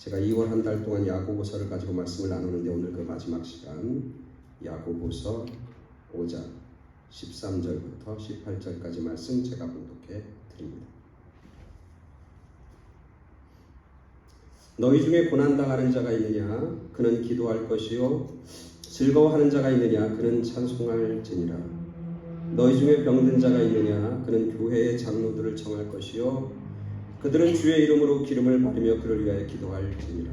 제가 2월 한 달 동안 야고보서를 가지고 말씀을 나누는데 오늘 그 마지막 시간 야고보서 5장 13절부터 18절까지 말씀 제가 봉독해 드립니다. 너희 중에 고난당하는 자가 있느냐? 그는 기도할 것이요 즐거워하는 자가 있느냐? 그는 찬송할지니라. 너희 중에 병든 자가 있느냐? 그는 교회의 장로들을 청할 것이요 그들은 주의 이름으로 기름을 바르며 그를 위하여 기도할지니라.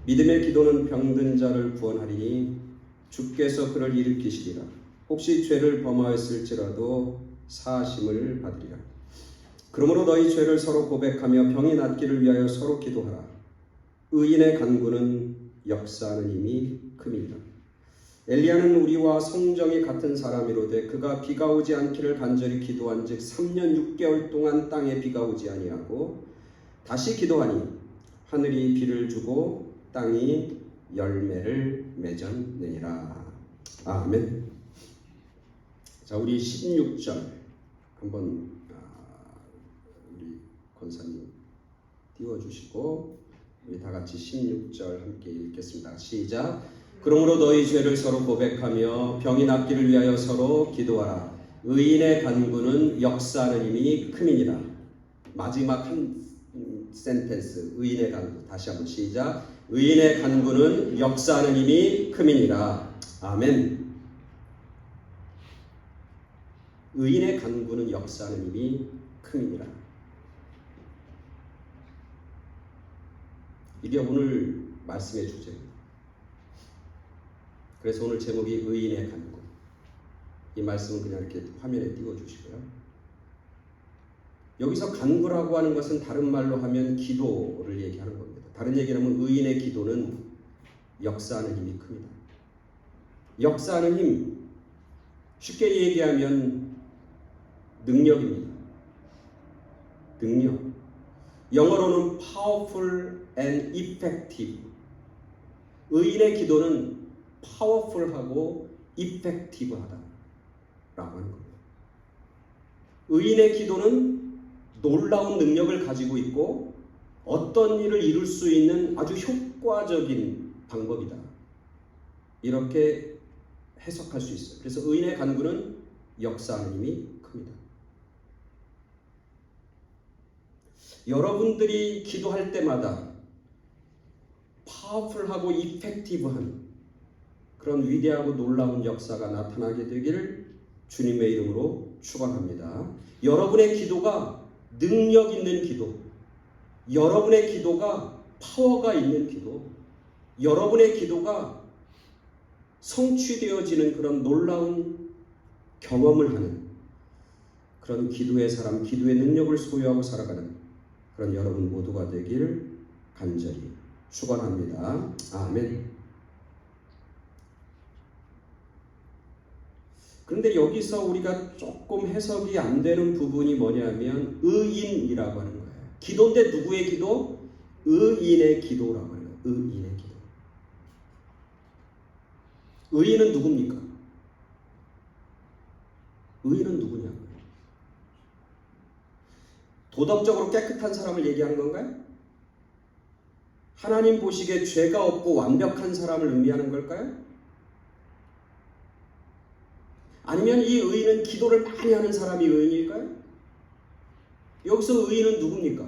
믿음의 기도는 병든 자를 구원하리니 주께서 그를 일으키시리라. 혹시 죄를 범하였을지라도 사하심을 받으리라. 그러므로 너희 죄를 서로 고백하며 병이 낫기를 위하여 서로 기도하라. 의인의 간구는 역사하는 힘이 큼이니라. 엘리야는 우리와 성정이 같은 사람이로되 그가 비가 오지 않기를 간절히 기도한즉 3년 6개월 동안 땅에 비가 오지 아니하고 다시 기도하니 하늘이 비를 주고 땅이 열매를 맺었느니라. 아멘. 자, 우리 16절 한번 우리 권사님 띄워주시고 우리 다 같이 16절 함께 읽겠습니다. 시작. 그러므로 너희 죄를 서로 고백하며 병이 낫기를 위하여 서로 기도하라. 의인의 간구는 역사하는 힘이 큼이니라. 마지막 한 센텐스 의인의 간구 다시 한번 시작. 의인의 간구는 역사하는 힘이 큼이니라. 아멘. 의인의 간구는 역사하는 힘이 큼이니라. 이게 오늘 말씀의 주제입니다. 그래서 오늘 제목이 의인의 간구. 이 말씀은 그냥 이렇게 화면에 띄워주시고요. 여기서 간구라고 하는 것은 다른 말로 하면 기도를 얘기하는 겁니다. 다른 얘기를 하면 의인의 기도는 역사하는 힘이 큽니다. 역사하는 힘, 쉽게 얘기하면 능력입니다. 능력. 영어로는 powerful and effective. 의인의 기도는 파워풀하고 이펙티브하다 라고 하는 겁니다. 의인의 기도는 놀라운 능력을 가지고 있고 어떤 일을 이룰 수 있는 아주 효과적인 방법이다. 이렇게 해석할 수 있어요. 그래서 의인의 간구는 역사하는 힘이 큽니다. 여러분들이 기도할 때마다 파워풀하고 이펙티브한 그런 위대하고 놀라운 역사가 나타나게 되기를 주님의 이름으로 축원합니다. 여러분의 기도가 능력 있는 기도, 여러분의 기도가 파워가 있는 기도, 여러분의 기도가 성취되어지는 그런 놀라운 경험을 하는 그런 기도의 사람, 기도의 능력을 소유하고 살아가는 그런 여러분 모두가 되기를 간절히 축원합니다. 아멘. 그런데 여기서 우리가 조금 해석이 안 되는 부분이 뭐냐면 의인이라고 하는 거예요. 기도인데 누구의 기도? 의인의 기도라고 하는 거예요. 의인의 기도. 의인은 누굽니까? 의인은 누구냐고요? 도덕적으로 깨끗한 사람을 얘기하는 건가요? 하나님 보시기에 죄가 없고 완벽한 사람을 의미하는 걸까요? 아니면 이 의인은 기도를 많이 하는 사람이 의인일까요? 여기서 의인은 누굽니까?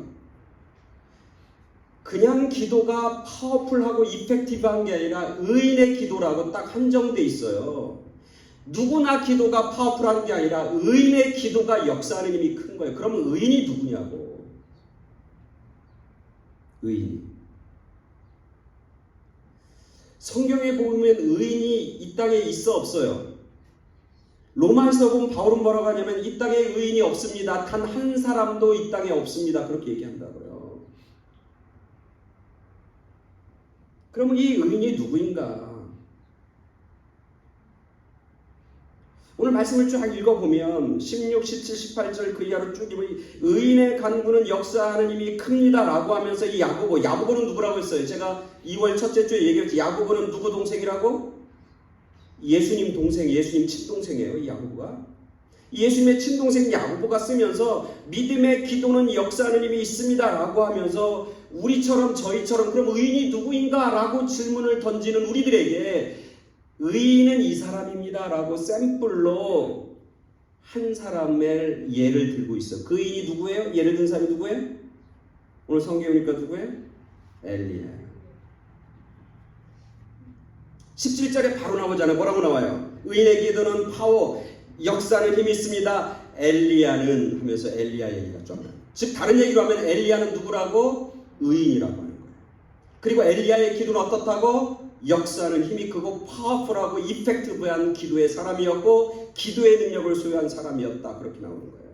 그냥 기도가 파워풀하고 이펙티브한 게 아니라 의인의 기도라고 딱 한정돼 있어요. 누구나 기도가 파워풀한 게 아니라 의인의 기도가 역사하는 힘이 큰 거예요. 그러면 의인이 누구냐고. 의인이. 성경에 보면 의인이 이 땅에 있어 없어요? 로마에서 보면 바울은 뭐라고 하냐면 이 땅에 의인이 없습니다. 단 한 사람도 이 땅에 없습니다. 그렇게 얘기한다고요. 그러면 이 의인이 누구인가? 오늘 말씀을 쭉 읽어보면 16, 17, 18절 그 이하로 쭉 읽으면 의인의 간구는 역사하는 힘이 큽니다 라고 하면서 이 야고보는 누구라고 했어요? 제가 2월 첫째 주에 얘기했지. 야고보는 누구 동생이라고? 예수님 동생, 예수님 친동생이에요. 이 야고보가. 예수님의 친동생 야고보가 쓰면서 믿음의 기도는 역사하는 힘이 있습니다 라고 하면서 우리처럼 저희처럼 그럼 의인이 누구인가 라고 질문을 던지는 우리들에게 의인은 이 사람입니다 라고 샘플로 한 사람의 예를 들고 있어. 그 의인이 누구예요? 예를 든 사람이 누구예요? 오늘 성경에 보니까 누구예요? 엘리야. 17절에 바로 나오잖아요. 뭐라고 나와요? 의인의 기도는 파워, 역사는 힘이 있습니다. 엘리야는 하면서 엘리야 얘기가 좀 나요. 즉 다른 얘기로 하면 엘리야는 누구라고? 의인이라고 하는 거예요. 그리고 엘리야의 기도는 어떻다고? 역사는 힘이 크고 파워풀하고 이펙티브한 기도의 사람이었고 기도의 능력을 소유한 사람이었다. 그렇게 나오는 거예요.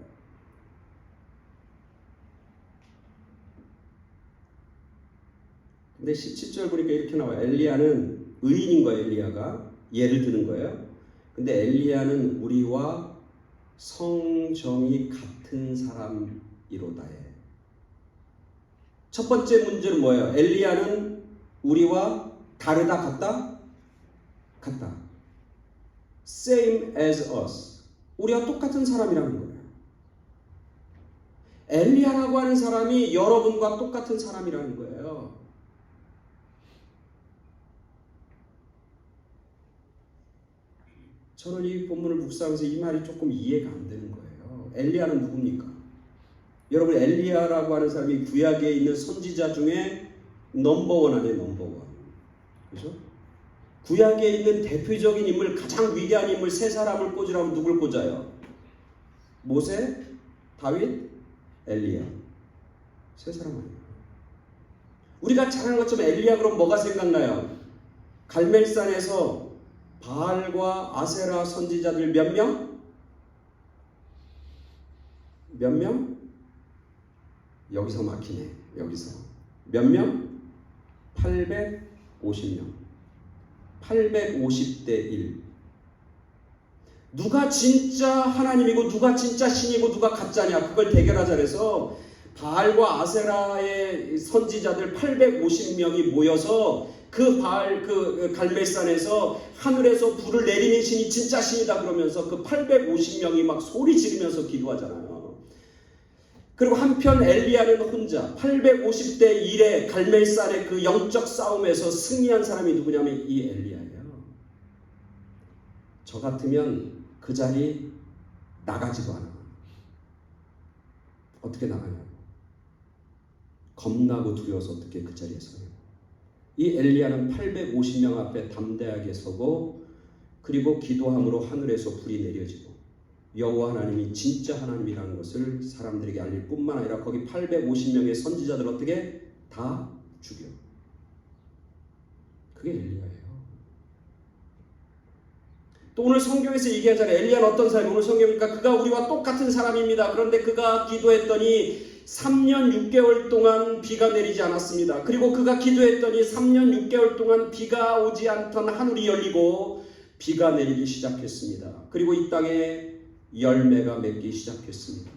근데 17절 보니까 이렇게 나와요. 엘리야는 의인인 거예요. 엘리야가 예를 드는 거예요. 근데 엘리야는 우리와 성정이 같은 사람이로다. 첫 번째 문제는 뭐예요? 엘리야는 우리와 다르다, 같다? 같다. Same as us. 우리와 똑같은 사람이라는 거예요. 엘리야라고 하는 사람이 여러분과 똑같은 사람이라는 거예요. 저는 이 본문을 묵상하면서 이 말이 조금 이해가 안 되는 거예요. 엘리야는 누굽니까? 여러분 엘리야라고 하는 사람이 구약에 있는 선지자 중에 넘버원 아니에요. 넘버원. 그렇죠? 구약에 있는 대표적인 인물, 가장 위대한 인물 세 사람을 꽂으라면 누굴 꽂아요? 모세, 다윗, 엘리야. 세 사람 아니에요. 우리가 잘 아는 것처럼 엘리야 그럼 뭐가 생각나요? 갈멜산에서 바알과 아세라 선지자들 몇 명? 몇 명? 여기서 막히네. 여기서 몇 명? 850명. 850대 1. 누가 진짜 하나님이고 누가 진짜 신이고 누가 가짜냐 그걸 대결하자 그래서 바알과 아세라의 선지자들 850명이 모여서 그 바알 그 갈멜산에서 하늘에서 불을 내리는 신이 진짜 신이다 그러면서 그 850명이 막 소리 지르면서 기도하잖아요. 그리고 한편 엘리야는 혼자 850대 1의 갈멜산의 그 영적 싸움에서 승리한 사람이 누구냐면 이 엘리야예요. 저 같으면 그 자리 나가지도 않아. 어떻게 나가냐고. 겁나고 두려워서 어떻게 그 자리에 서요. 이 엘리야는 850명 앞에 담대하게 서고 그리고 기도함으로 하늘에서 불이 내려지고 여호와 하나님이 진짜 하나님이라는 것을 사람들에게 알릴 뿐만 아니라 거기 850명의 선지자들 어떻게 다 죽여. 그게 엘리야예요. 또 오늘 성경에서 얘기하잖아요. 엘리야는 어떤 사람이 오늘 성경이니까 그가 우리와 똑같은 사람입니다. 그런데 그가 기도했더니 3년 6개월 동안 비가 내리지 않았습니다. 그리고 그가 기도했더니 3년 6개월 동안 비가 오지 않던 하늘이 열리고 비가 내리기 시작했습니다. 그리고 이 땅에 열매가 맺기 시작했습니다.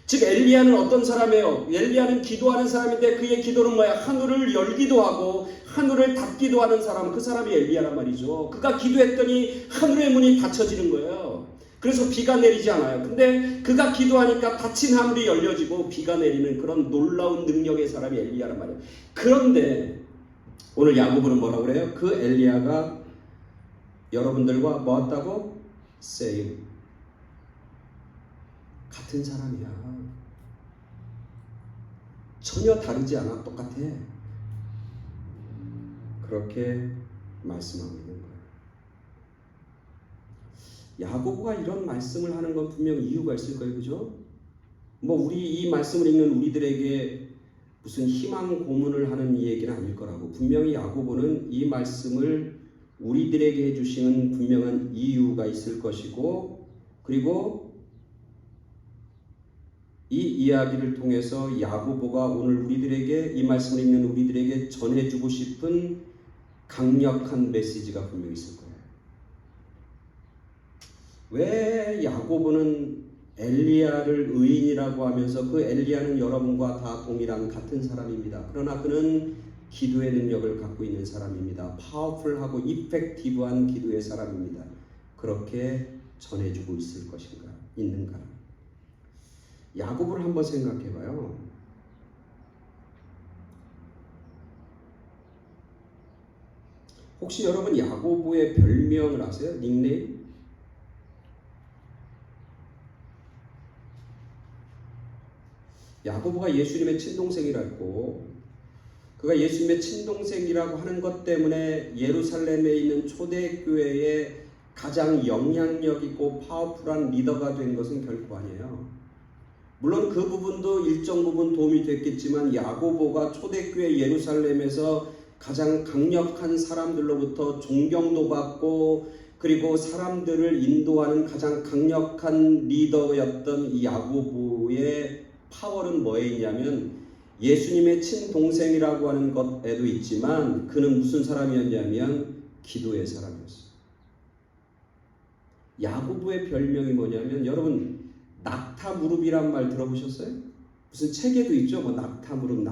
즉 엘리야는 어떤 사람이에요? 엘리야는 기도하는 사람인데 그의 기도는 뭐야? 하늘을 열기도 하고 하늘을 닫기도 하는 사람, 그 사람이 엘리야란 말이죠. 그가 기도했더니 하늘의 문이 닫혀지는 거예요. 그래서 비가 내리지 않아요. 근데 그가 기도하니까 닫힌 하늘이 열려지고 비가 내리는 그런 놀라운 능력의 사람이 엘리야란 말이에요. 그런데 오늘 야고보는 뭐라고 그래요? 그 엘리야가 여러분들과 뭐 했다고? Same. 같은 사람이야. 전혀 다르지 않아. 똑같아. 그렇게 말씀하고 있는 거예요. 야고보가 이런 말씀을 하는 건 분명 이유가 있을 거예요. 그죠? 우리 이 말씀을 읽는 우리들에게 무슨 희망 고문을 하는 이 얘기는 아닐 거라고. 분명히 야고보는 이 말씀을 우리들에게 해주시는 분명한 이유가 있을 것이고 그리고 이 이야기를 통해서 야고보가 오늘 우리들에게 이 말씀을 읽는 우리들에게 전해주고 싶은 강력한 메시지가 분명히 있을 거예요. 왜 야고보는 엘리야를 의인이라고 하면서 그 엘리야는 여러분과 다 동일한 같은 사람입니다. 그러나 그는 기도의 능력을 갖고 있는 사람입니다. 파워풀하고 이펙티브한 기도의 사람입니다. 그렇게 전해주고 있을 것인가? 있는가? 야고보를 한번 생각해봐요. 혹시 여러분 야고보의 별명을 아세요? 닉네임? 야고보가 예수님의 친동생이라고, 그가 예수님의 친동생이라고 하는 것 때문에 예루살렘에 있는 초대교회의 가장 영향력 있고 파워풀한 리더가 된 것은 결코 아니에요. 물론 그 부분도 일정 부분 도움이 됐겠지만 야고보가 초대교회 예루살렘에서 가장 강력한 사람들로부터 존경도 받고 그리고 사람들을 인도하는 가장 강력한 리더였던 이 야고보의 파워는 뭐에 있냐면 예수님의 친동생이라고 하는 것에도 있지만 그는 무슨 사람이었냐면 기도의 사람이었어요. 야고보의 별명이 뭐냐면 여러분 낙타무릎이란 말 들어보셨어요? 무슨 책에도 있죠? 뭐 낙타무릎.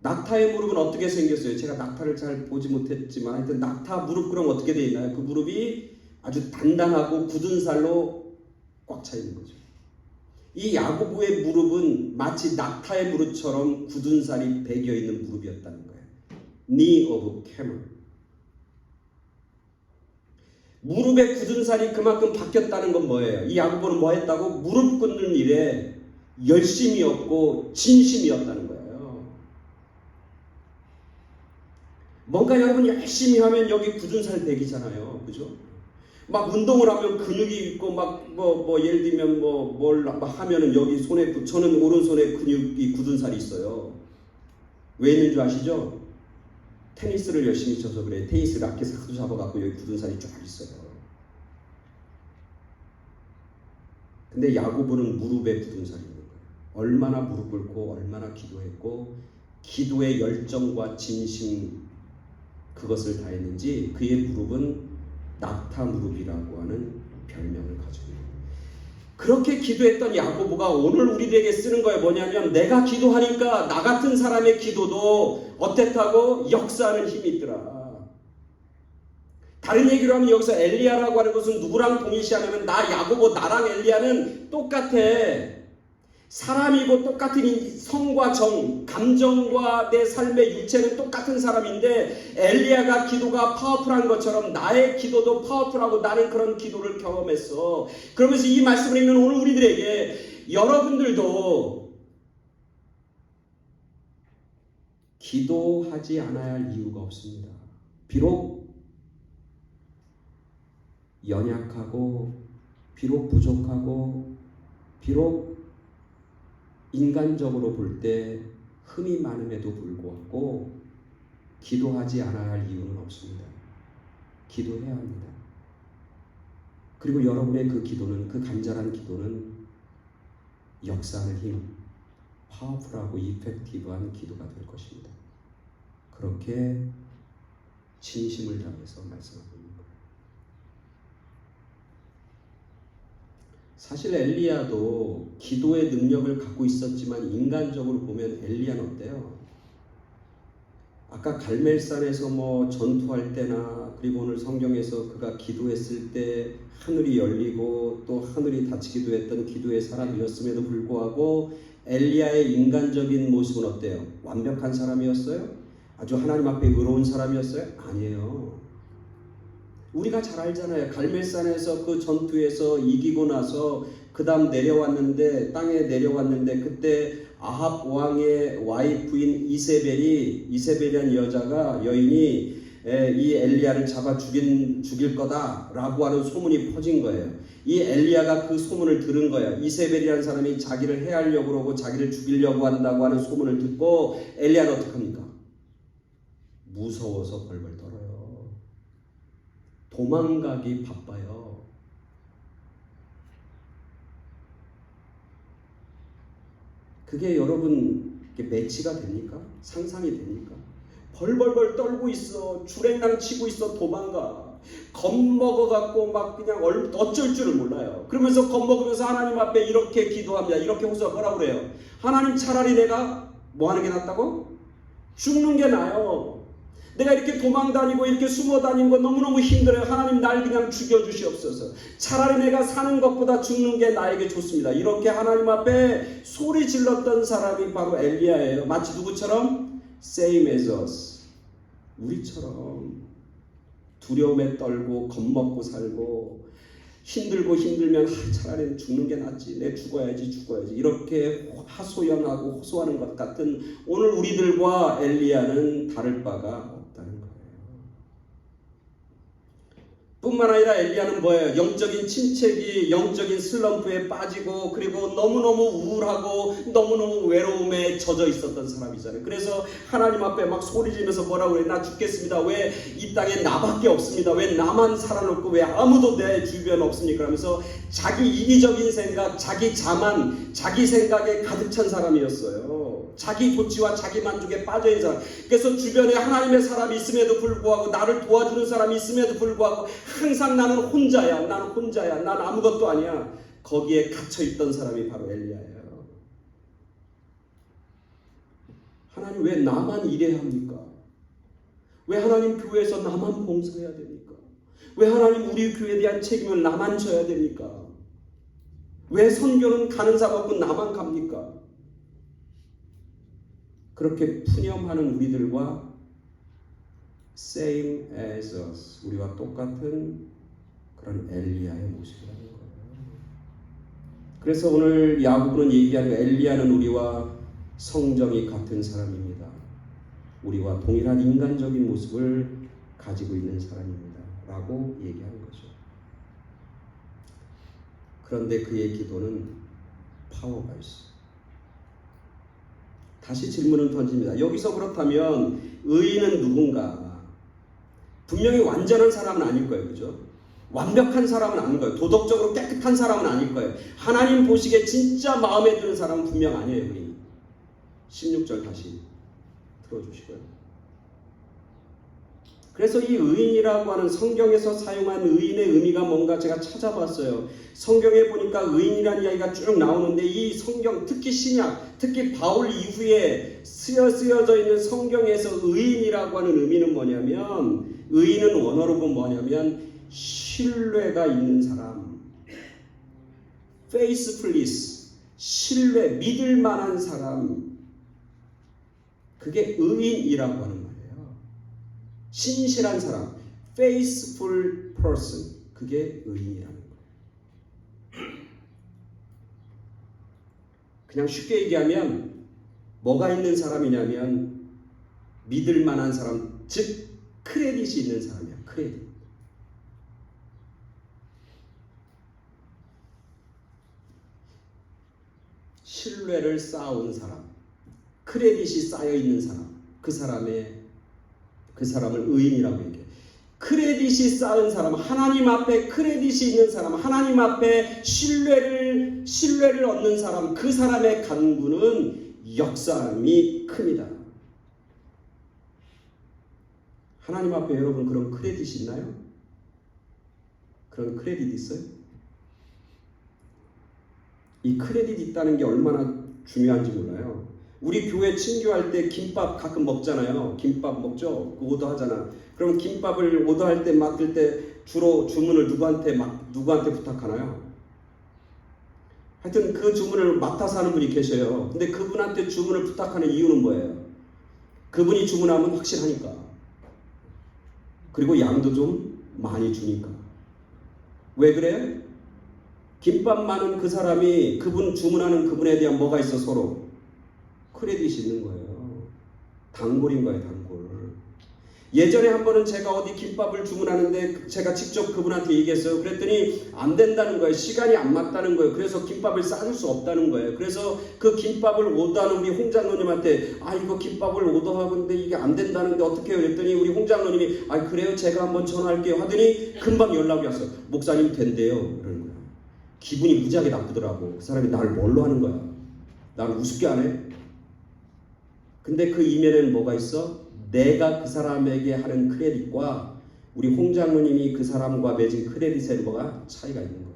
낙타의 무릎은 어떻게 생겼어요? 제가 낙타를 잘 보지 못했지만 하여튼 낙타 무릎 그럼 어떻게 되어 있나요? 그 무릎이 아주 단단하고 굳은 살로 꽉 차 있는 거죠. 이 야고보의 무릎은 마치 낙타의 무릎처럼 굳은 살이 배겨 있는 무릎이었다는 거예요. Knee of camel. 무릎의 굳은 살이 그만큼 바뀌었다는 건 뭐예요? 이 야고보는 뭐 했다고? 무릎 꿇는 일에 열심이었고 진심이었다는 거예요. 뭔가 여러분 열심히 하면 여기 굳은 살 배기잖아요. 그죠? 막 운동을 하면 근육이 있고 막 예를 들면 뭘 하면은 여기 손에 저는 오른손에 근육이 굳은 살이 있어요. 왜 있는 줄 아시죠? 테니스를 열심히 쳐서 그래. 테니스 라켓을 하도 잡아갖고 여기 굳은 살이 쫙 있어요. 근데 야고보는 무릎에 굳은 살이 있는 거예요. 얼마나 무릎 꿇고 얼마나 기도했고 기도의 열정과 진심 그것을 다했는지 그의 무릎은 낙타 무릎이라고 하는 별명을 가지고 있는 거예요. 그렇게 기도했던 야고보가 오늘 우리들에게 쓰는 거예요. 뭐냐면 내가 기도하니까 나 같은 사람의 기도도 어땠다고? 역사하는 힘이 있더라. 다른 얘기로 하면 여기서 엘리야라고 하는 것은 누구랑 동일시하냐면 나 야고보 나랑 엘리야는 똑같아. 사람이고 똑같은 성과 정, 감정과 내 삶의 육체는 똑같은 사람인데 엘리야가 기도가 파워풀한 것처럼 나의 기도도 파워풀하고 나는 그런 기도를 경험했어. 그러면서 이 말씀을 읽는 오늘 우리들에게 여러분들도 기도하지 않아야 할 이유가 없습니다. 비록 연약하고 비록 부족하고 비록 인간적으로 볼 때 흠이 많음에도 불구하고 기도하지 않아야 할 이유는 없습니다. 기도해야 합니다. 그리고 여러분의 그 기도는, 그 간절한 기도는 역사하는 힘, 파워풀하고 이펙티브한 기도가 될 것입니다. 그렇게 진심을 다해서 말씀하고 있는 거예요. 사실 엘리야도 기도의 능력을 갖고 있었지만 인간적으로 보면 엘리야는 어때요? 아까 갈멜산에서 전투할 때나 그리고 오늘 성경에서 그가 기도했을 때 하늘이 열리고 또 하늘이 닫히기도 했던 기도의 사람이었음에도 불구하고 엘리야의 인간적인 모습은 어때요? 완벽한 사람이었어요? 아주 하나님 앞에 의로운 사람이었어요? 아니에요. 우리가 잘 알잖아요. 갈멜산에서 그 전투에서 이기고 나서 그 다음 땅에 내려왔는데 그때 아합 왕의 와이프인 이세벨이란 여인이 이 엘리야를 잡아 죽일 거다라고 하는 소문이 퍼진 거예요. 이 엘리야가 그 소문을 들은 거예요. 이세벨이라는 사람이 자기를 해하려고 그러고 자기를 죽이려고 한다고 하는 소문을 듣고 엘리야는 어떡합니까? 무서워서 벌벌 떨어요. 도망가기 바빠요. 그게 여러분 매치가 됩니까? 상상이 됩니까? 벌벌벌 떨고 있어. 주랭랑 치고 있어. 도망가. 겁먹어갖고 막 그냥 어쩔 줄을 몰라요. 그러면서 겁먹으면서 하나님 앞에 이렇게 기도합니다. 이렇게 호소하 뭐라고 그래요? 하나님 차라리 내가 뭐 하는 게 낫다고? 죽는 게 나아요. 내가 이렇게 도망다니고 이렇게 숨어다니는 거 너무너무 힘들어요. 하나님 날 그냥 죽여주시옵소서. 차라리 내가 사는 것보다 죽는 게 나에게 좋습니다. 이렇게 하나님 앞에 소리 질렀던 사람이 바로 엘리야예요. 마치 누구처럼? Same as us. 우리처럼 두려움에 떨고 겁먹고 살고 힘들고 힘들면 차라리 죽는 게 낫지. 내 죽어야지 이렇게 하소연하고 호소하는 것 같은 오늘 우리들과 엘리야는 다를 바가 없다는 거예요. 뿐만 아니라 엘리야는 뭐예요? 영적인 침체기, 영적인 슬럼프에 빠지고 그리고 너무너무 우울하고 너무너무 외로움에 젖어 있었던 사람이잖아요. 그래서 하나님 앞에 막 소리 지르면서 뭐라고 그래? 나 죽겠습니다. 왜 이 땅에 나밖에 없습니다. 왜 나만 살아남고 왜 아무도 내 주변에 없습니까? 하면서 자기 이기적인 생각, 자기 자만, 자기 생각에 가득 찬 사람이었어요. 자기 도취와 자기 만족에 빠져있는 사람. 그래서 주변에 하나님의 사람이 있음에도 불구하고 나를 도와주는 사람이 있음에도 불구하고 항상 나는 혼자야. 난 아무것도 아니야. 거기에 갇혀있던 사람이 바로 엘리야예요. 하나님 왜 나만 일해야 합니까? 왜 하나님 교회에서 나만 봉사해야 됩니까? 왜 하나님 우리 교회에 대한 책임을 나만 져야 됩니까? 왜 선교는 가는 사람 없고 나만 갑니까? 그렇게 푸념하는 우리들과 same as us, 우리와 똑같은 그런 엘리야의 모습이라는 거예요. 그래서 오늘 야고보는 얘기하는 엘리야는 우리와 성정이 같은 사람입니다. 우리와 동일한 인간적인 모습을 가지고 있는 사람입니다. 라고 얘기하는 거죠. 그런데 그의 기도는 파워가 있어요. 다시 질문을 던집니다. 여기서 그렇다면 의인은 누군가? 분명히 완전한 사람은 아닐 거예요. 그죠? 완벽한 사람은 아닌 거예요. 도덕적으로 깨끗한 사람은 아닐 거예요. 하나님 보시기에 진짜 마음에 드는 사람은 분명 아니에요. 의인. 16절 다시 들어주시고요. 그래서 이 의인이라고 하는 성경에서 사용한 의인의 의미가 뭔가 제가 찾아봤어요. 성경에 보니까 의인이라는 이야기가 쭉 나오는데 이 성경, 특히 신약, 특히 바울 이후에 쓰여져 있는 성경에서 의인이라고 하는 의미는 뭐냐면, 의인은 원어로 보면 뭐냐면 신뢰가 있는 사람, faithfulness, 신뢰, 믿을 만한 사람, 그게 의인이라고 하는 말이에요. 신실한 사람, faithful person, 그게 의인이라는 거예요. 그냥 쉽게 얘기하면 뭐가 있는 사람이냐면 믿을 만한 사람, 즉 크레딧이 있는 사람이야. 크레딧. 신뢰를 쌓아온 사람, 크레딧이 쌓여 있는 사람, 그 사람을 의인이라고 얘기해. 크레딧이 쌓은 사람, 하나님 앞에 크레딧이 있는 사람, 하나님 앞에 신뢰를 얻는 사람, 그 사람의 간구는 역사함이 큽니다. 하나님 앞에 여러분 그런 크레딧이 있나요? 그런 크레딧 있어요? 이 크레딧 있다는 게 얼마나 중요한지 몰라요. 우리 교회 친교할 때 김밥 가끔 먹잖아요. 김밥 먹죠? 오더하잖아. 그럼 김밥을 오더할 때 맡을 때 주로 주문을 누구한테 부탁하나요? 하여튼 그 주문을 맡아서 하는 분이 계셔요. 근데 그분한테 주문을 부탁하는 이유는 뭐예요? 그분이 주문하면 확실하니까. 그리고 양도 좀 많이 주니까. 왜 그래요? 김밥 많은 그 사람이 그분 주문하는 그분에 대한 뭐가 있어? 서로 크레딧이 있는 거예요. 단골인 거예요. 단골. 예전에 한 번은 제가 어디 김밥을 주문하는데 제가 직접 그분한테 얘기했어요. 그랬더니 안 된다는 거예요. 시간이 안 맞다는 거예요. 그래서 김밥을 싸줄 수 없다는 거예요. 그래서 그 김밥을 오더하는 우리 홍장로님한테 이거 김밥을 오더하는데 이게 안 된다는데 어떻게 해요? 그랬더니 우리 홍장로님이 그래요? 제가 한번 전화할게요 하더니 금방 연락이 왔어요. 목사님 된대요. 그러는 거예요. 기분이 무지하게 나쁘더라고. 그 사람이 나를 뭘로 하는 거야? 나를 우습게 하네? 근데 그 이면에는 뭐가 있어? 내가 그 사람에게 하는 크레딧과 우리 홍장로님이 그 사람과 맺은 크레딧의 뭐가 차이가 있는 거예요.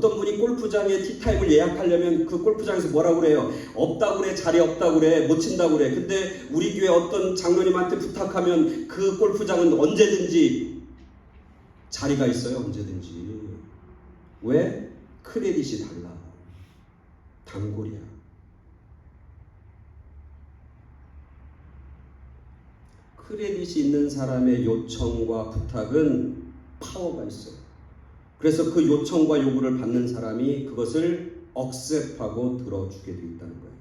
어떤 분이 골프장에 티타임을 예약하려면 그 골프장에서 뭐라고 그래요? 없다고 그래, 자리 없다고 그래, 못 친다고 그래. 근데 우리 교회 어떤 장로님한테 부탁하면 그 골프장은 언제든지 자리가 있어요. 언제든지. 왜? 크레딧이 달라. 단골이야. 크레딧이 있는 사람의 요청과 부탁은 파워가 있어요. 그래서 그 요청과 요구를 받는 사람이 그것을 억셉하고 들어주게 되어 있다는 거예요.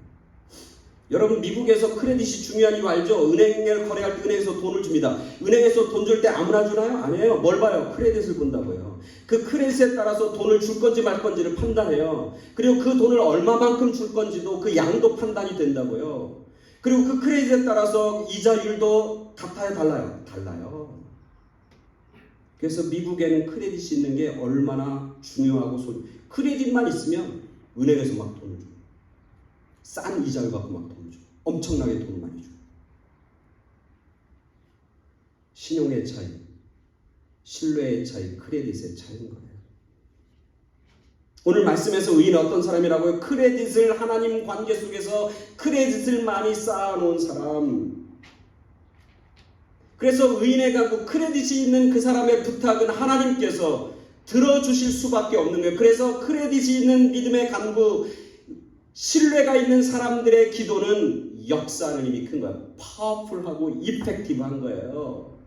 여러분, 미국에서 크레딧이 중요한 이유 알죠? 은행을 거래할 때 은행에서 돈을 줍니다. 은행에서 돈 줄 때 아무나 주나요? 아니에요. 뭘 봐요? 크레딧을 본다고요. 그 크레딧에 따라서 돈을 줄 건지 말 건지를 판단해요. 그리고 그 돈을 얼마만큼 줄 건지도 그 양도 판단이 된다고요. 그리고 그 크레딧에 따라서 이자율도 같아요? 달라요? 달라요. 그래서 미국에는 크레딧이 있는 게 얼마나 중요하고 크레딧만 있으면 은행에서 막 돈을 줘요. 싼 이자를 받고 막 돈을 줘요. 엄청나게 돈을 많이 줘요. 신용의 차이, 신뢰의 차이, 크레딧의 차이인 거예요. 오늘 말씀에서 의인은 어떤 사람이라고요? 크레딧을 하나님 관계 속에서 크레딧을 많이 쌓아놓은 사람. 그래서 의인의 간구, 크레딧이 있는 그 사람의 부탁은 하나님께서 들어주실 수밖에 없는 거예요. 그래서 크레딧이 있는 믿음의 간구, 신뢰가 있는 사람들의 기도는 역사하는 힘이 큰 거예요. 파워풀하고 이펙티브한 거예요.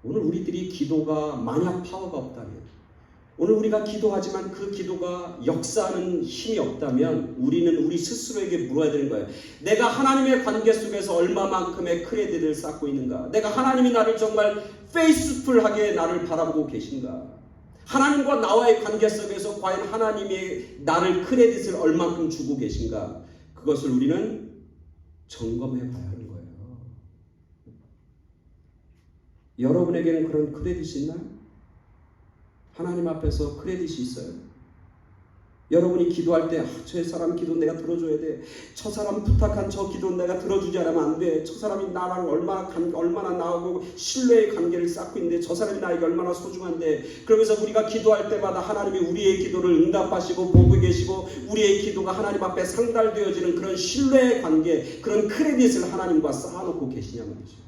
오늘 우리들이 기도가 만약 파워가 없다면, 오늘 우리가 기도하지만 그 기도가 역사하는 힘이 없다면 우리는 우리 스스로에게 물어야 되는 거예요. 내가 하나님의 관계 속에서 얼마만큼의 크레딧을 쌓고 있는가? 내가 하나님이 나를 정말 페이스풀하게 나를 바라보고 계신가? 하나님과 나와의 관계 속에서 과연 하나님이 나를 크레딧을 얼마만큼 주고 계신가? 그것을 우리는 점검해 봐야 하는 거예요. 여러분에게는 그런 크레딧이 있나요? 하나님 앞에서 크레딧이 있어요? 여러분이 기도할 때 저 사람 기도 내가 들어줘야 돼. 저 사람 부탁한 저 기도 내가 들어주지 않으면 안 돼. 저 사람이 나랑 얼마나 나하고 신뢰의 관계를 쌓고 있는데 저 사람이 나에게 얼마나 소중한데. 그러면서 우리가 기도할 때마다 하나님이 우리의 기도를 응답하시고 보고 계시고 우리의 기도가 하나님 앞에 상달되어지는 그런 신뢰의 관계, 그런 크레딧을 하나님과 쌓아놓고 계시냐 말이죠.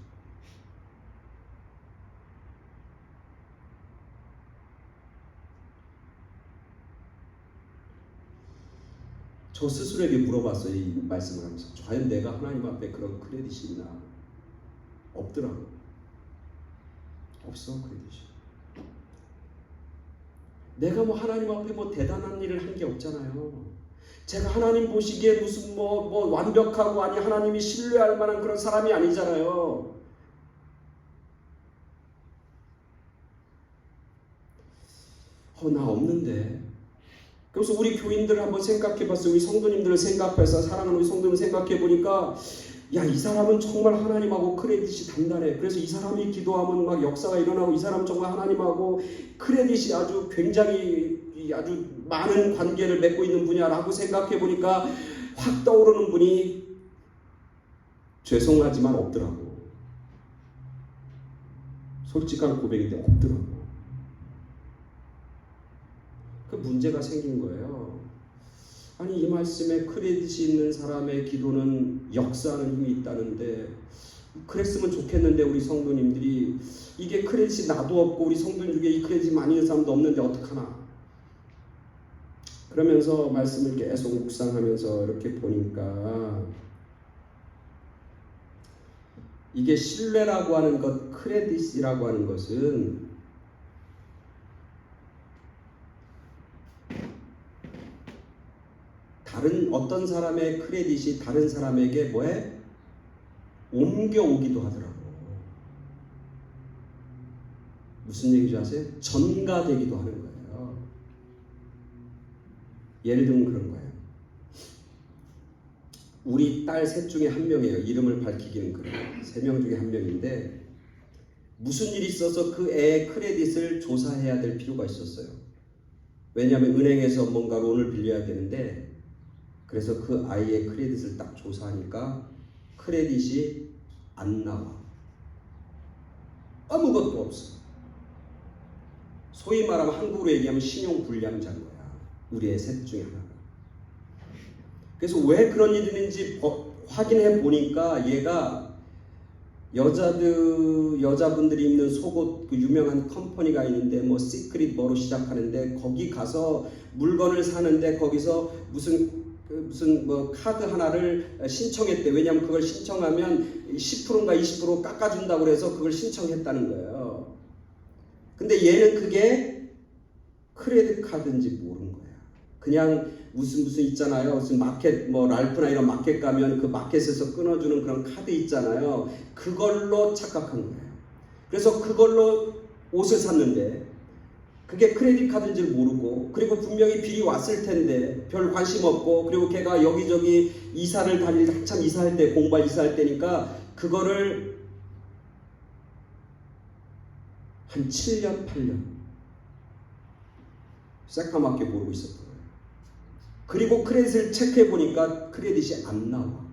저 스스로에게 물어봤어요. 이 말씀을 하면서 과연 내가 하나님 앞에 그런 크레딧이 있나? 없더라고. 없어. 크레딧이. 내가 뭐 하나님 앞에 뭐 대단한 일을 한 게 없잖아요. 제가 하나님 보시기에 무슨 뭐 완벽하고 아니 하나님이 신뢰할 만한 그런 사람이 아니잖아요. 나 없는데. 그래서 우리 교인들을 한번 생각해봤어요. 우리 성도님들을 생각해서 사랑하는 우리 성도님을 생각해보니까 야, 이 사람은 정말 하나님하고 크레딧이 단단해. 그래서 이 사람이 기도하면 막 역사가 일어나고 이 사람은 정말 하나님하고 크레딧이 아주 굉장히 아주 많은 관계를 맺고 있는 분야라고 생각해보니까 확 떠오르는 분이 죄송하지만 없더라고. 솔직한 고백인데 없더라고. 그 문제가 생긴 거예요. 아니 이 말씀에 크레딧이 있는 사람의 기도는 역사하는 힘이 있다는데 그랬으면 좋겠는데 우리 성도님들이 이게 크레딧이 나도 없고 우리 성도님 중에 이 크레딧이 많이 있는 사람도 없는데 어떡하나? 그러면서 말씀을 계속 묵상하면서 이렇게 보니까 이게 신뢰라고 하는 것, 크레딧이라고 하는 것은 다른 어떤 사람의 크레딧이 다른 사람에게 뭐해? 옮겨오기도 하더라고. 무슨 얘기인지 아세요? 전가되기도 하는 거예요. 예를 들면 그런 거예요. 우리 딸 셋 중에 한 명이에요. 이름을 밝히기는 그래요. 3명 중에 한 명인데 무슨 일이 있어서 그 애의 크레딧을 조사해야 될 필요가 있었어요. 왜냐하면 은행에서 뭔가 론을 빌려야 되는데 그래서 그 아이의 크레딧을 딱 조사하니까 크레딧이 안 나와. 아무것도 없어. 소위 말하면 한국으로 얘기하면 신용불량자인 거야. 우리의 셋 중에 하나가. 그래서 왜 그런 일이 있는지 확인해 보니까 얘가 여자분들이 입는 속옷 그 유명한 컴퍼니가 있는데 뭐 시크릿 뭐로 시작하는데 거기 가서 물건을 사는데 거기서 무슨 뭐 카드 하나를 신청했대. 왜냐하면 그걸 신청하면 10%인가 20% 깎아준다고 그래서 그걸 신청했다는 거예요. 근데 얘는 그게 크레딧 카드인지 모르는 거야. 그냥 무슨 있잖아요. 무슨 마켓 뭐 랄프나 이런 마켓 가면 그 마켓에서 끊어주는 그런 카드 있잖아요. 그걸로 착각한 거예요. 그래서 그걸로 옷을 샀는데 그게 크레딧 카드인지 모르고, 그리고 분명히 빌이 왔을 텐데 별 관심 없고, 그리고 걔가 여기저기 이사를 한참 이사할 때, 공부할 이사할 때니까 그거를 한 7년 8년 새까맣게 모르고 있었던 거예요. 그리고 크레딧을 체크해 보니까 크레딧이 안 나와.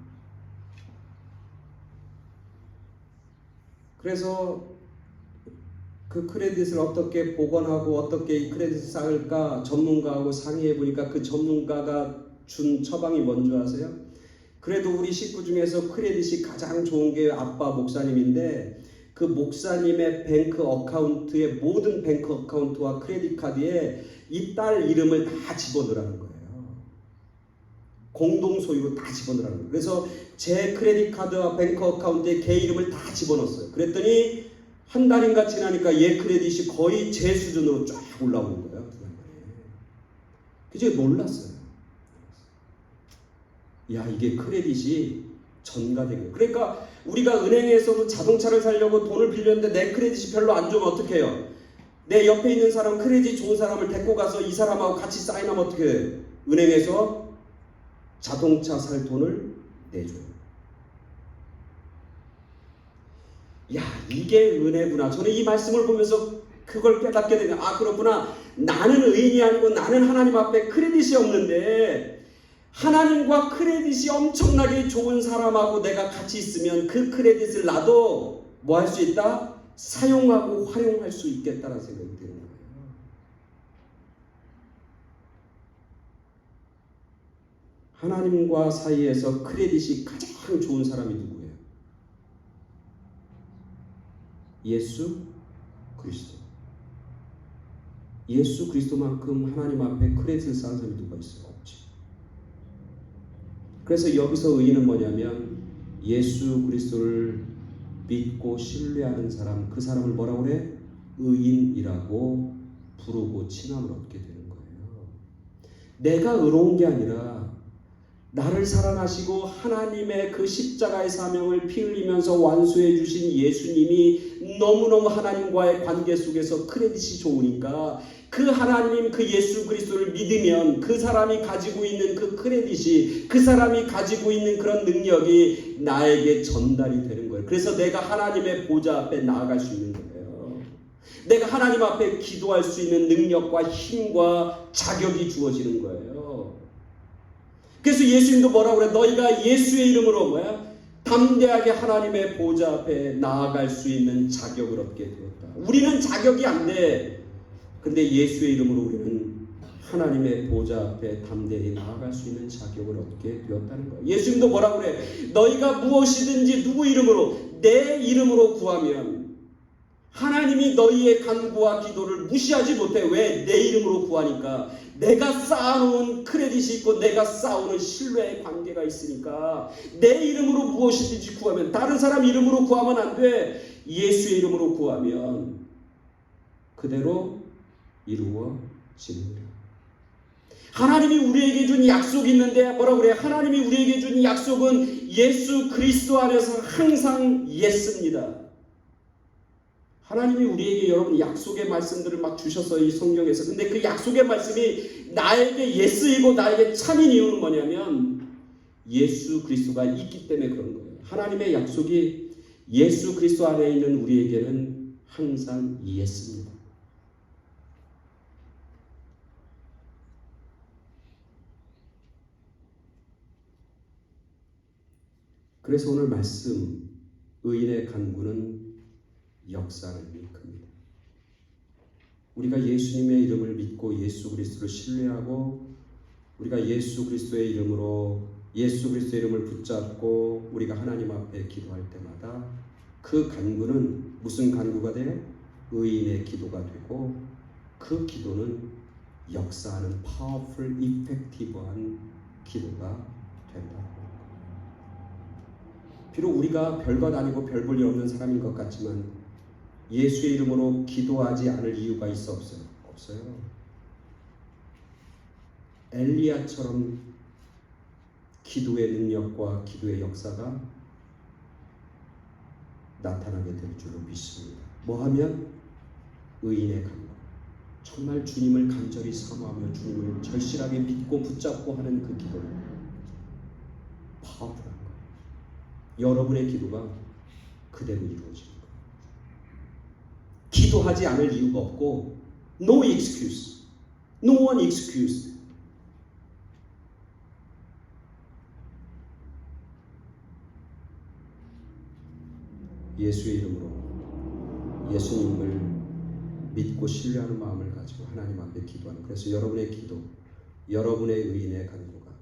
그래서 그 크레딧을 어떻게 복원하고 어떻게 이 크레딧을 쌓을까 전문가하고 상의해 보니까 그 전문가가 준 처방이 뭔지 아세요? 그래도 우리 식구 중에서 크레딧이 가장 좋은 게 아빠 목사님인데, 그 목사님의 뱅크 어카운트에, 모든 뱅크 어카운트와 크레딧 카드에 이 딸 이름을 다 집어넣으라는 거예요. 공동 소유로 다 집어넣으라는 거예요. 그래서 제 크레딧 카드와 뱅크 어카운트에 걔 이름을 다 집어넣었어요. 그랬더니 한 달인가 지나니까 얘 크레딧이 거의 제 수준으로 쫙 올라오는 거예요. 그저 놀랐어요. 야, 이게 크레딧이 전가되고. 그러니까 우리가 은행에서도 자동차를 사려고 돈을 빌렸는데 내 크레딧이 별로 안 좋으면 어떻게 해요? 내 옆에 있는 사람, 크레딧 좋은 사람을 데리고 가서 이 사람하고 같이 사인하면 어떻게 해요? 은행에서 자동차 살 돈을 내줘요. 야, 이게 은혜구나. 저는 이 말씀을 보면서 그걸 깨닫게 되는, 아, 그렇구나. 나는 의인이 아니고 나는 하나님 앞에 크레딧이 없는데, 하나님과 크레딧이 엄청나게 좋은 사람하고 내가 같이 있으면 그 크레딧을 나도 뭐 할 수 있다? 사용하고 활용할 수 있겠다는 생각이 드는 거예요. 하나님과 사이에서 크레딧이 가장 좋은 사람이 누구예요? 예수 그리스도. 예수 그리스도만큼 하나님 앞에 크레딧을 쌓은 사람이 누가 있어요? 없지. 그래서 여기서 의인은 뭐냐면 예수 그리스도를 믿고 신뢰하는 사람, 그 사람을 뭐라고 그래? 의인이라고 부르고 칭함을 얻게 되는 거예요. 내가 의로운 게 아니라 나를 사랑하시고 하나님의 그 십자가의 사명을 피 흘리면서 완수해 주신 예수님이 너무너무 하나님과의 관계 속에서 크레딧이 좋으니까 그 하나님, 그 예수 그리스도를 믿으면 그 사람이 가지고 있는 그 크레딧이, 그 사람이 가지고 있는 그런 능력이 나에게 전달이 되는 거예요. 그래서 내가 하나님의 보좌 앞에 나아갈 수 있는 거예요. 내가 하나님 앞에 기도할 수 있는 능력과 힘과 자격이 주어지는 거예요. 그래서 예수님도 뭐라고 그래? 너희가 예수의 이름으로 뭐야? 담대하게 하나님의 보좌 앞에 나아갈 수 있는 자격을 얻게 되었다. 우리는 자격이 안 돼. 근데 예수의 이름으로 우리는 하나님의 보좌 앞에 담대히 나아갈 수 있는 자격을 얻게 되었다는 거예요. 예수님도 뭐라고 그래? 너희가 무엇이든지 누구 이름으로, 내 이름으로 구하면 하나님이 너희의 간구와 기도를 무시하지 못해. 왜? 내 이름으로 구하니까. 내가 쌓아놓은 크레딧이 있고 내가 쌓아오는 신뢰의 관계가 있으니까 내 이름으로 무엇이든지 구하면, 다른 사람 이름으로 구하면 안 돼. 예수의 이름으로 구하면 그대로 이루어집니다. 하나님이 우리에게 준 약속이 있는데 뭐라고 그래? 하나님이 우리에게 준 약속은 예수 그리스도 안에서 항상 예스입니다. 하나님이 우리에게 여러분 약속의 말씀들을 막 주셨어요, 이 성경에서. 근데 그 약속의 말씀이 나에게 예스이고 나에게 참인 이유는 뭐냐면 예수 그리스도가 있기 때문에 그런 거예요. 하나님의 약속이 예수 그리스도 안에 있는 우리에게는 항상 예스입니다. 그래서 오늘 말씀, 의인의 간구는 역사를 일컫니다. 우리가 예수님의 이름을 믿고 예수 그리스도를 신뢰하고 우리가 예수 그리스도의 이름으로 예수 그리스도의 이름을 붙잡고 우리가 하나님 앞에 기도할 때마다 그 간구는 무슨 간구가 돼? 의인의 기도가 되고 그 기도는 역사하는 파워풀 이펙티브한 기도가 된다. 비록 우리가 별것 아니고 별 볼 일 없는 사람인 것 같지만 예수의 이름으로 기도하지 않을 이유가 있어 없어요? 없어요. 엘리야처럼 기도의 능력과 기도의 역사가 나타나게 될 줄로 믿습니다. 뭐하면? 의인의 간구. 정말 주님을 간절히 사모하며 주님을 절실하게 믿고 붙잡고 하는 그 기도를 파워풀한 거예요. 여러분의 기도가 그대로 이루어지는 거예요. 기도하지 않을 이유가 없고 No excuse. No one excuse. 예수의 이름으로 예수님을 믿고 신뢰하는 마음을 가지고 하나님 앞에 기도하는, 그래서 여러분의 기도, 여러분의 의인의 간구가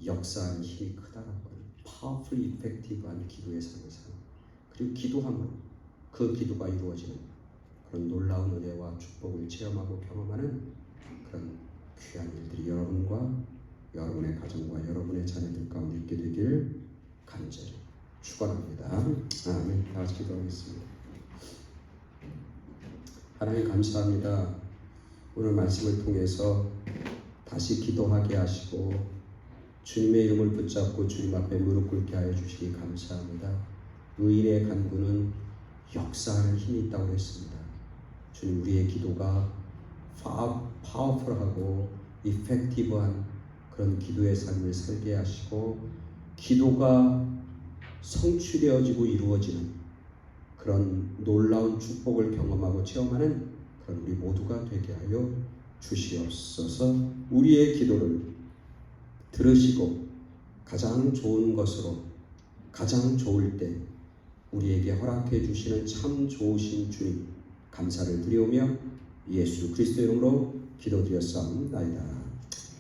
역사하는 힘이 크다라고 하는 파워풀 이펙티브한 기도의 삶을 사는, 그리고 기도함으로 그 기도가 이루어지는 그런 놀라운 은혜와 축복을 체험하고 경험하는 그런 귀한 일들이 여러분과 여러분의 가정과 여러분의 자녀들 가운데 있게 되길 간절히 축원합니다. 아멘. 다 같이 기도하겠습니다. 하나님 감사합니다. 오늘 말씀을 통해서 다시 기도하게 하시고 주님의 이름을 붙잡고 주님 앞에 무릎 꿇게 하여 주시기 감사합니다. 의인의 간구는 역사하는 힘이 있다고 했습니다. 주님, 우리의 기도가 파워풀하고 이펙티브한 그런 기도의 삶을 살게 하시고 기도가 성취되어지고 이루어지는 그런 놀라운 축복을 경험하고 체험하는 그런 우리 모두가 되게 하여 주시옵소서. 우리의 기도를 들으시고 가장 좋은 것으로 가장 좋을 때 우리에게 허락해 주시는 참 좋으신 주님 감사를 드리오며 예수 그리스도 이름으로 기도드렸사옵나이다.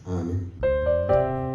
아멘.